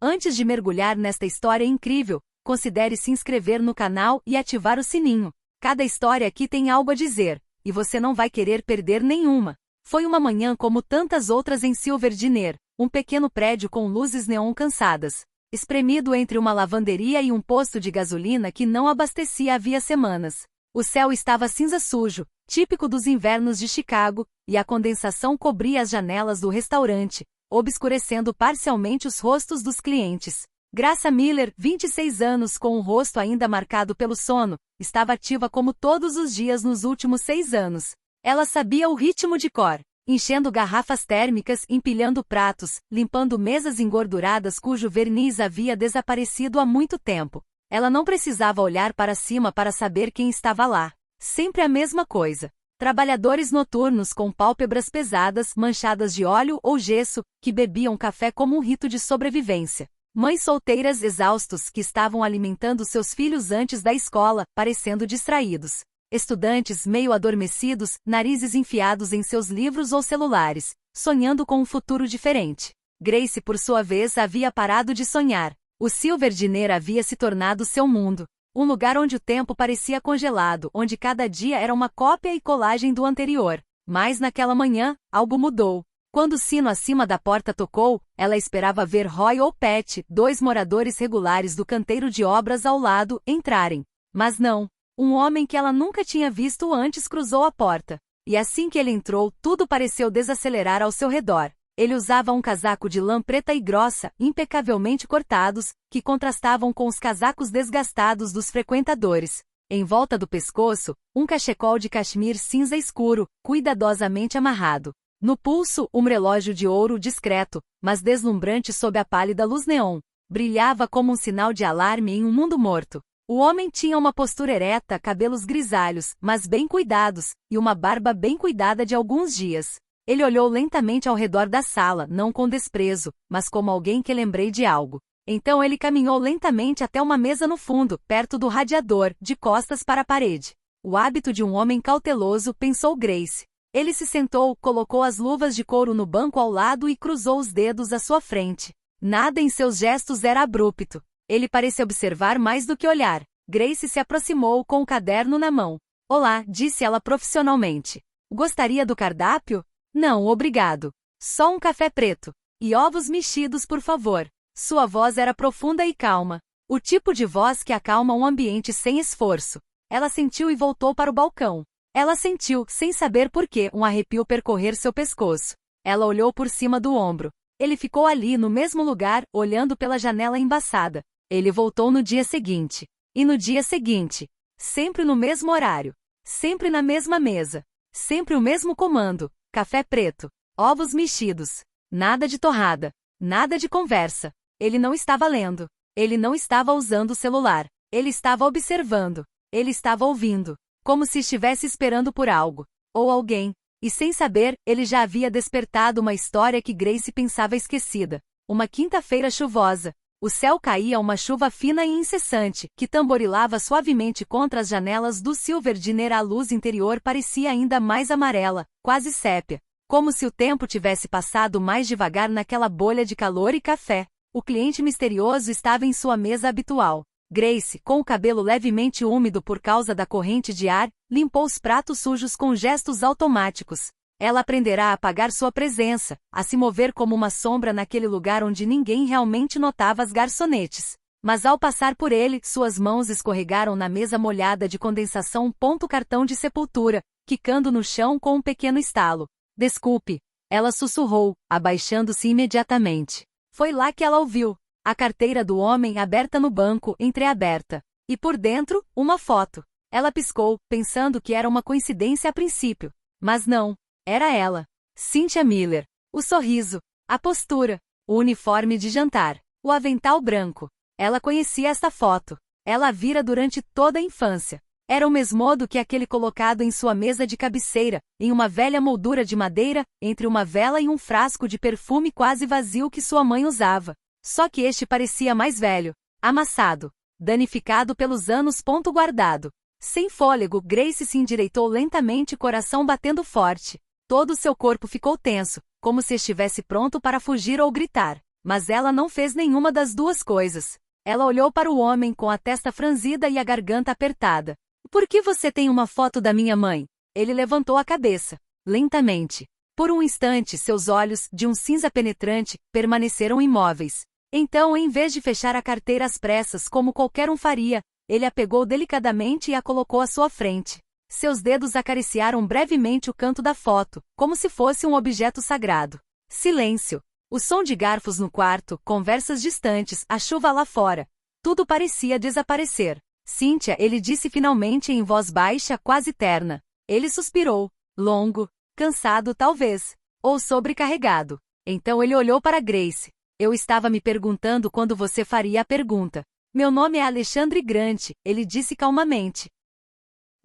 Antes de mergulhar nesta história incrível, considere se inscrever no canal e ativar o sininho. Cada história aqui tem algo a dizer, e você não vai querer perder nenhuma. Foi uma manhã como tantas outras em Silverdener, um pequeno prédio com luzes neon cansadas, espremido entre uma lavanderia e um posto de gasolina que não abastecia havia semanas. O céu estava cinza sujo, típico dos invernos de Chicago, e a condensação cobria as janelas do restaurante, obscurecendo parcialmente os rostos dos clientes. Graça Miller, 26 anos com o rosto ainda marcado pelo sono, estava ativa como todos os dias nos últimos 6 anos. Ela sabia o ritmo de cor, enchendo garrafas térmicas, empilhando pratos, limpando mesas engorduradas cujo verniz havia desaparecido há muito tempo. Ela não precisava olhar para cima para saber quem estava lá. Sempre a mesma coisa. Trabalhadores noturnos com pálpebras pesadas, manchadas de óleo ou gesso, que bebiam café como um rito de sobrevivência. Mães solteiras exaustos que estavam alimentando seus filhos antes da escola, parecendo distraídos. Estudantes meio adormecidos, narizes enfiados em seus livros ou celulares, sonhando com um futuro diferente. Grace, por sua vez, havia parado de sonhar. O Silverdener havia se tornado seu mundo. Um lugar onde o tempo parecia congelado, onde cada dia era uma cópia e colagem do anterior. Mas naquela manhã, algo mudou. Quando o sino acima da porta tocou, ela esperava ver Roy ou Pat, 2 moradores regulares do canteiro de obras ao lado, entrarem. Mas não. Um homem que ela nunca tinha visto antes cruzou a porta. E assim que ele entrou, tudo pareceu desacelerar ao seu redor. Ele usava um casaco de lã preta e grossa, impecavelmente cortados, que contrastavam com os casacos desgastados dos frequentadores. Em volta do pescoço, um cachecol de cachemir cinza escuro, cuidadosamente amarrado. No pulso, um relógio de ouro discreto, mas deslumbrante sob a pálida luz neon. Brilhava como um sinal de alarme em um mundo morto. O homem tinha uma postura ereta, cabelos grisalhos, mas bem cuidados, e uma barba bem cuidada de alguns dias. Ele olhou lentamente ao redor da sala, não com desprezo, mas como alguém que lembrei de algo. Então ele caminhou lentamente até uma mesa no fundo, perto do radiador, de costas para a parede. O hábito de um homem cauteloso, pensou Grace. Ele se sentou, colocou as luvas de couro no banco ao lado e cruzou os dedos à sua frente. Nada em seus gestos era abrupto. Ele parecia observar mais do que olhar. Grace se aproximou com o caderno na mão. Olá, disse ela profissionalmente. Gostaria do cardápio? Não, obrigado. Só um café preto. E ovos mexidos, por favor. Sua voz era profunda e calma. O tipo de voz que acalma um ambiente sem esforço. Ela sentiu e voltou para o balcão. Ela sentiu, sem saber por que, um arrepio percorrer seu pescoço. Ela olhou por cima do ombro. Ele ficou ali no mesmo lugar, olhando pela janela embaçada. Ele voltou no dia seguinte. E no dia seguinte. Sempre no mesmo horário. Sempre na mesma mesa. Sempre o mesmo comando. Café preto. Ovos mexidos. Nada de torrada. Nada de conversa. Ele não estava lendo. Ele não estava usando o celular. Ele estava observando. Ele estava ouvindo. Como se estivesse esperando por algo. Ou alguém. E sem saber, ele já havia despertado uma história que Grace pensava esquecida. Uma quinta-feira chuvosa. O céu caía uma chuva fina e incessante, que tamborilava suavemente contra as janelas do Silverdener. A luz interior parecia ainda mais amarela, quase sépia. Como se o tempo tivesse passado mais devagar naquela bolha de calor e café. O cliente misterioso estava em sua mesa habitual. Grace, com o cabelo levemente úmido por causa da corrente de ar, limpou os pratos sujos com gestos automáticos. Ela aprenderá a apagar sua presença, a se mover como uma sombra naquele lugar onde ninguém realmente notava as garçonetes. Mas ao passar por ele, suas mãos escorregaram na mesa molhada de condensação. Cartão de sepultura, quicando no chão com um pequeno estalo. Desculpe, ela sussurrou, abaixando-se imediatamente. Foi lá que ela ouviu. A carteira do homem aberta no banco, entreaberta. E por dentro, uma foto. Ela piscou, pensando que era uma coincidência a princípio. Mas não. Era ela. Cynthia Miller. O sorriso. A postura. O uniforme de jantar. O avental branco. Ela conhecia esta foto. Ela a vira durante toda a infância. Era o mesmo do que aquele colocado em sua mesa de cabeceira, em uma velha moldura de madeira, entre uma vela e um frasco de perfume quase vazio que sua mãe usava. Só que este parecia mais velho, amassado, danificado pelos anos. Guardado. Sem fôlego, Grace se endireitou lentamente, coração batendo forte. Todo o seu corpo ficou tenso, como se estivesse pronto para fugir ou gritar. Mas ela não fez nenhuma das duas coisas. Ela olhou para o homem com a testa franzida e a garganta apertada. Por que você tem uma foto da minha mãe? Ele levantou a cabeça, lentamente. Por um instante, seus olhos, de um cinza penetrante, permaneceram imóveis. Então, em vez de fechar a carteira às pressas como qualquer um faria, ele a pegou delicadamente e a colocou à sua frente. Seus dedos acariciaram brevemente o canto da foto, como se fosse um objeto sagrado. Silêncio. O som de garfos no quarto, conversas distantes, a chuva lá fora. Tudo parecia desaparecer. Cíntia, ele disse finalmente em voz baixa, quase terna. Ele suspirou. Longo. Cansado talvez. Ou sobrecarregado. Então ele olhou para Grace. Eu estava me perguntando quando você faria a pergunta. Meu nome é Alexandre Grant, ele disse calmamente.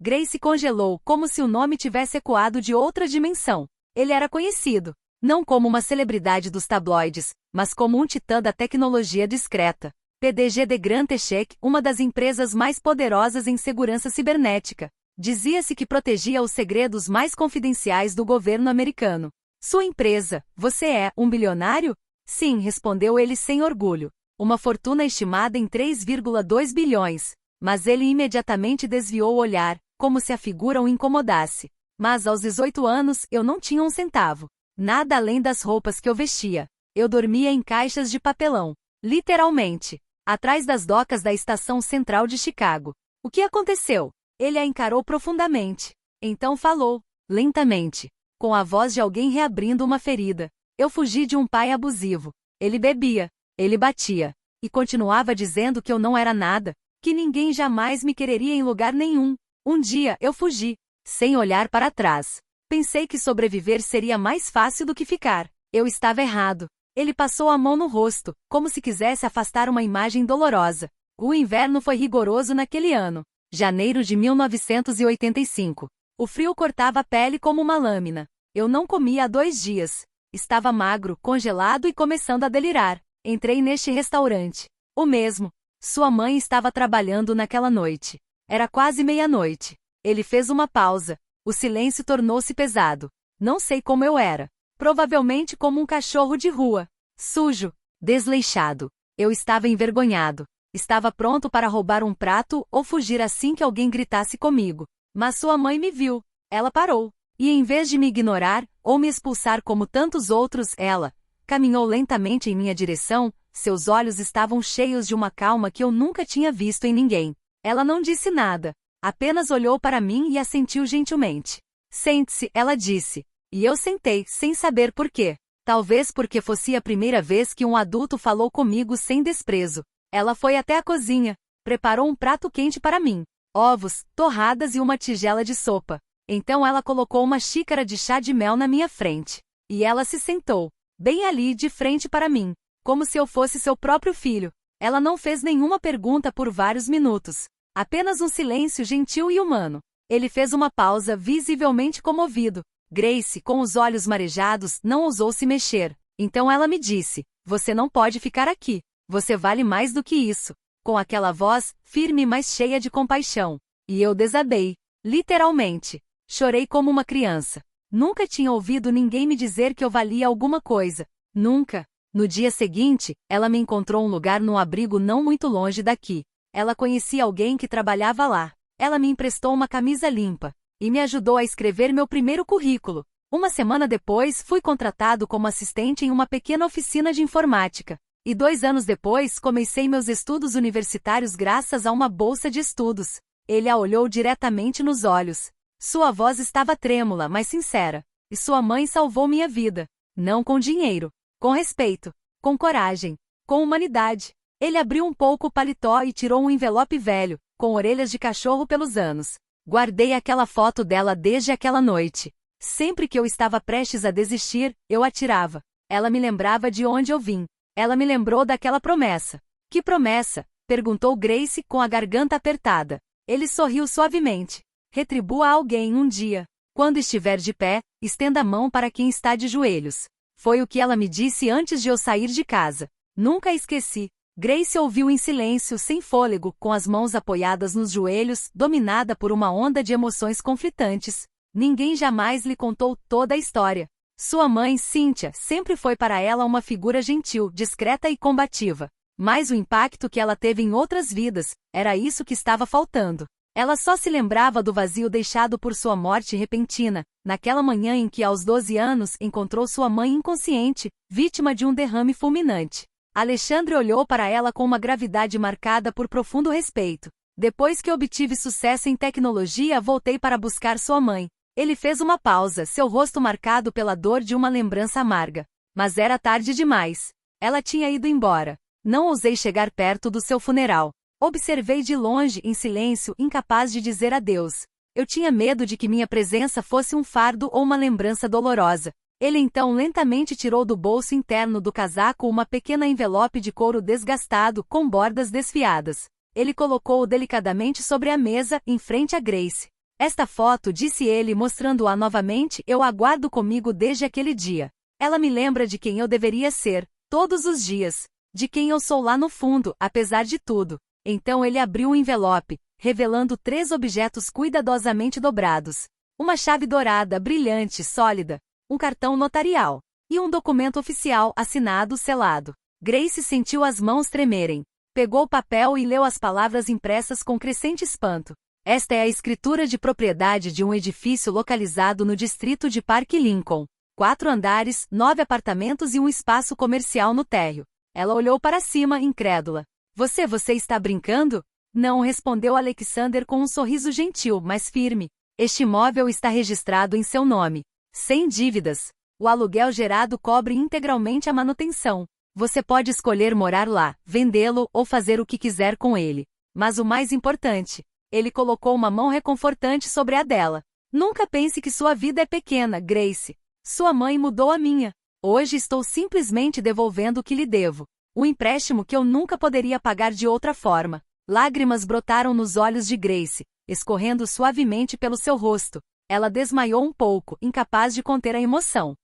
Grace congelou, como se o nome tivesse ecoado de outra dimensão. Ele era conhecido. Não como uma celebridade dos tabloides, mas como um titã da tecnologia discreta. PDG de Grand Echec, uma das empresas mais poderosas em segurança cibernética. Dizia-se que protegia os segredos mais confidenciais do governo americano. Sua empresa, você é um bilionário? Sim, respondeu ele sem orgulho. Uma fortuna estimada em 3,2 bilhões. Mas ele imediatamente desviou o olhar, como se a figura o incomodasse. Mas aos 18 anos, eu não tinha um centavo. Nada além das roupas que eu vestia. Eu dormia em caixas de papelão. Literalmente. Atrás das docas da estação central de Chicago. O que aconteceu? Ele a encarou profundamente. Então falou, lentamente, com a voz de alguém reabrindo uma ferida. Eu fugi de um pai abusivo. Ele bebia. Ele batia. E continuava dizendo que eu não era nada, que ninguém jamais me quereria em lugar nenhum. Um dia, eu fugi, sem olhar para trás. Pensei que sobreviver seria mais fácil do que ficar. Eu estava errado. Ele passou a mão no rosto, como se quisesse afastar uma imagem dolorosa. O inverno foi rigoroso naquele ano. Janeiro de 1985. O frio cortava a pele como uma lâmina. Eu não comia há 2 dias. Estava magro, congelado e começando a delirar. Entrei neste restaurante. O mesmo. Sua mãe estava trabalhando naquela noite. Era quase meia-noite. Ele fez uma pausa. O silêncio tornou-se pesado. Não sei como eu era. Provavelmente como um cachorro de rua. Sujo. Desleixado. Eu estava envergonhado. Estava pronto para roubar um prato ou fugir assim que alguém gritasse comigo. Mas sua mãe me viu. Ela parou. E em vez de me ignorar, ou me expulsar como tantos outros, ela caminhou lentamente em minha direção. Seus olhos estavam cheios de uma calma que eu nunca tinha visto em ninguém. Ela não disse nada. Apenas olhou para mim e assentiu gentilmente. Sente-se, ela disse. E eu sentei, sem saber por quê. Talvez porque fosse a primeira vez que um adulto falou comigo sem desprezo. Ela foi até a cozinha. Preparou um prato quente para mim. Ovos, torradas e uma tigela de sopa. Então ela colocou uma xícara de chá de mel na minha frente. E ela se sentou, bem ali de frente para mim, como se eu fosse seu próprio filho. Ela não fez nenhuma pergunta por vários minutos. Apenas um silêncio gentil e humano. Ele fez uma pausa, visivelmente comovido. Grace, com os olhos marejados, não ousou se mexer. Então ela me disse, você não pode ficar aqui. Você vale mais do que isso. Com aquela voz, firme mas cheia de compaixão. E eu desabei. Literalmente. Chorei como uma criança. Nunca tinha ouvido ninguém me dizer que eu valia alguma coisa. Nunca. No dia seguinte, ela me encontrou um lugar num abrigo não muito longe daqui. Ela conhecia alguém que trabalhava lá. Ela me emprestou uma camisa limpa. E me ajudou a escrever meu primeiro currículo. Uma semana depois, fui contratado como assistente em uma pequena oficina de informática. E 2 anos depois, comecei meus estudos universitários graças a uma bolsa de estudos. Ele a olhou diretamente nos olhos. Sua voz estava trêmula, mas sincera. E sua mãe salvou minha vida. Não com dinheiro. Com respeito. Com coragem. Com humanidade. Ele abriu um pouco o paletó e tirou um envelope velho, com orelhas de cachorro pelos anos. Guardei aquela foto dela desde aquela noite. Sempre que eu estava prestes a desistir, eu a tirava. Ela me lembrava de onde eu vim. Ela me lembrou daquela promessa. Que promessa? Perguntou Grace com a garganta apertada. Ele sorriu suavemente. Retribua a alguém um dia. Quando estiver de pé, estenda a mão para quem está de joelhos. Foi o que ela me disse antes de eu sair de casa. Nunca a esqueci. Grace ouviu em silêncio, sem fôlego, com as mãos apoiadas nos joelhos, dominada por uma onda de emoções conflitantes. Ninguém jamais lhe contou toda a história. Sua mãe, Cynthia, sempre foi para ela uma figura gentil, discreta e combativa. Mas o impacto que ela teve em outras vidas, era isso que estava faltando. Ela só se lembrava do vazio deixado por sua morte repentina, naquela manhã em que aos 12 anos encontrou sua mãe inconsciente, vítima de um derrame fulminante. Alexandre olhou para ela com uma gravidade marcada por profundo respeito. Depois que obtive sucesso em tecnologia, voltei para buscar sua mãe. Ele fez uma pausa, seu rosto marcado pela dor de uma lembrança amarga. Mas era tarde demais. Ela tinha ido embora. Não ousei chegar perto do seu funeral. Observei de longe, em silêncio, incapaz de dizer adeus. Eu tinha medo de que minha presença fosse um fardo ou uma lembrança dolorosa. Ele então lentamente tirou do bolso interno do casaco uma pequena envelope de couro desgastado, com bordas desfiadas. Ele colocou-o delicadamente sobre a mesa, em frente a Grace. Esta foto, disse ele, mostrando-a novamente, eu a guardo comigo desde aquele dia. Ela me lembra de quem eu deveria ser, todos os dias. De quem eu sou lá no fundo, apesar de tudo. Então ele abriu o envelope, revelando 3 objetos cuidadosamente dobrados. Uma chave dourada, brilhante, sólida. Um cartão notarial. E um documento oficial, assinado, selado. Grace sentiu as mãos tremerem. Pegou o papel e leu as palavras impressas com crescente espanto. Esta é a escritura de propriedade de um edifício localizado no distrito de Park Lincoln. 4 andares, 9 apartamentos e um espaço comercial no térreo. Ela olhou para cima, incrédula. Você está brincando? Não, respondeu Alexander com um sorriso gentil, mas firme. Este imóvel está registrado em seu nome. Sem dívidas. O aluguel gerado cobre integralmente a manutenção. Você pode escolher morar lá, vendê-lo ou fazer o que quiser com ele. Mas o mais importante, ele colocou uma mão reconfortante sobre a dela. Nunca pense que sua vida é pequena, Grace. Sua mãe mudou a minha. Hoje estou simplesmente devolvendo o que lhe devo. Um empréstimo que eu nunca poderia pagar de outra forma. Lágrimas brotaram nos olhos de Grace, escorrendo suavemente pelo seu rosto. Ela desmaiou um pouco, incapaz de conter a emoção.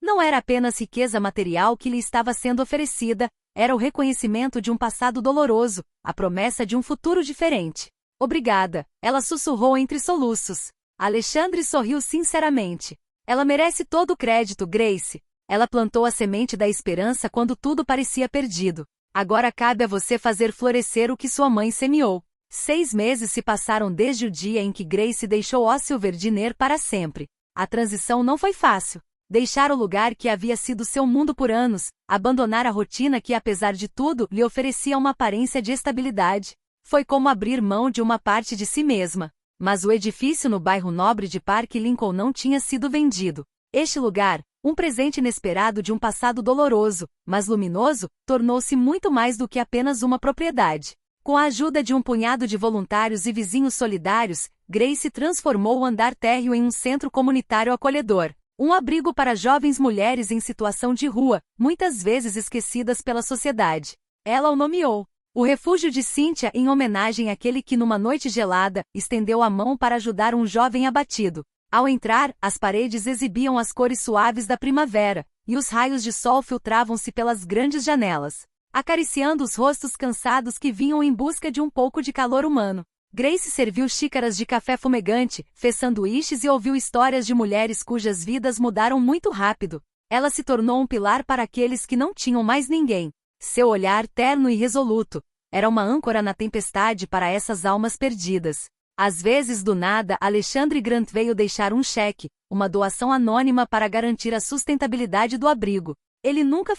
Não era apenas riqueza material que lhe estava sendo oferecida, era o reconhecimento de um passado doloroso, a promessa de um futuro diferente. Obrigada, ela sussurrou entre soluços. Alexandre sorriu sinceramente. Ela merece todo o crédito, Grace. Ela plantou a semente da esperança quando tudo parecia perdido. Agora cabe a você fazer florescer o que sua mãe semeou. 6 meses se passaram desde o dia em que Grace deixou o Silverdiner para sempre. A transição não foi fácil. Deixar o lugar que havia sido seu mundo por anos, abandonar a rotina que, apesar de tudo, lhe oferecia uma aparência de estabilidade. Foi como abrir mão de uma parte de si mesma. Mas o edifício no bairro nobre de Park Lincoln não tinha sido vendido. Este lugar, um presente inesperado de um passado doloroso, mas luminoso, tornou-se muito mais do que apenas uma propriedade. Com a ajuda de um punhado de voluntários e vizinhos solidários, Grace transformou o andar térreo em um centro comunitário acolhedor. Um abrigo para jovens mulheres em situação de rua, muitas vezes esquecidas pela sociedade. Ela o nomeou o refúgio de Cynthia em homenagem àquele que numa noite gelada, estendeu a mão para ajudar um jovem abatido. Ao entrar, as paredes exibiam as cores suaves da primavera, e os raios de sol filtravam-se pelas grandes janelas, acariciando os rostos cansados que vinham em busca de um pouco de calor humano. Grace serviu xícaras de café fumegante, fez sanduíches e ouviu histórias de mulheres cujas vidas mudaram muito rápido. Ela se tornou um pilar para aqueles que não tinham mais ninguém. Seu olhar terno e resoluto era uma âncora na tempestade para essas almas perdidas. Às vezes, do nada, Alexandre Grant veio deixar um cheque, uma doação anônima para garantir a sustentabilidade do abrigo. Ele nunca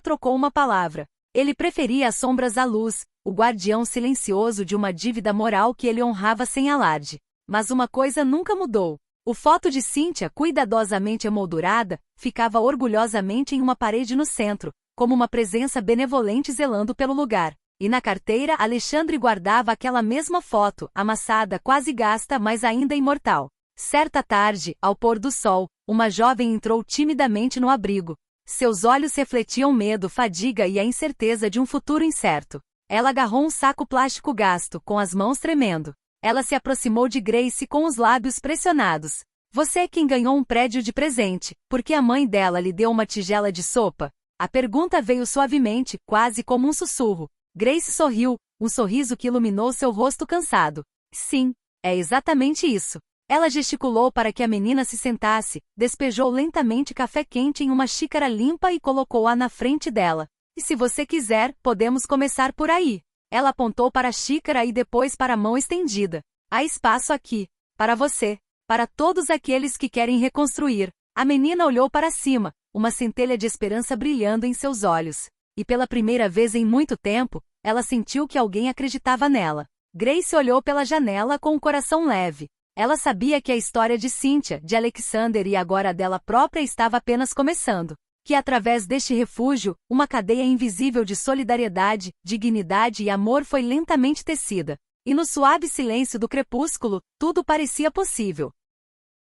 trocou uma palavra. Ele preferia as sombras à luz, o guardião silencioso de uma dívida moral que ele honrava sem alarde. Mas uma coisa nunca mudou. O foto de Cynthia, cuidadosamente emoldurada, ficava orgulhosamente em uma parede no centro, como uma presença benevolente zelando pelo lugar. E na carteira, Alexandre guardava aquela mesma foto, amassada, quase gasta, mas ainda imortal. Certa tarde, ao pôr do sol, uma jovem entrou timidamente no abrigo. Seus olhos refletiam medo, fadiga e a incerteza de um futuro incerto. Ela agarrou um saco plástico gasto, com as mãos tremendo. Ela se aproximou de Grace com os lábios pressionados. Você é quem ganhou um prédio de presente, porque a mãe dela lhe deu uma tigela de sopa? A pergunta veio suavemente, quase como um sussurro. Grace sorriu, um sorriso que iluminou seu rosto cansado. Sim, é exatamente isso. Ela gesticulou para que a menina se sentasse, despejou lentamente café quente em uma xícara limpa e colocou-a na frente dela. E se você quiser, podemos começar por aí. Ela apontou para a xícara e depois para a mão estendida. Há espaço aqui. Para você. Para todos aqueles que querem reconstruir. A menina olhou para cima, uma centelha de esperança brilhando em seus olhos. E pela primeira vez em muito tempo, ela sentiu que alguém acreditava nela. Grace olhou pela janela com o coração leve. Ela sabia que a história de Cynthia, de Alexander e agora dela própria estava apenas começando. Que através deste refúgio, uma cadeia invisível de solidariedade, dignidade e amor foi lentamente tecida. E no suave silêncio do crepúsculo, tudo parecia possível.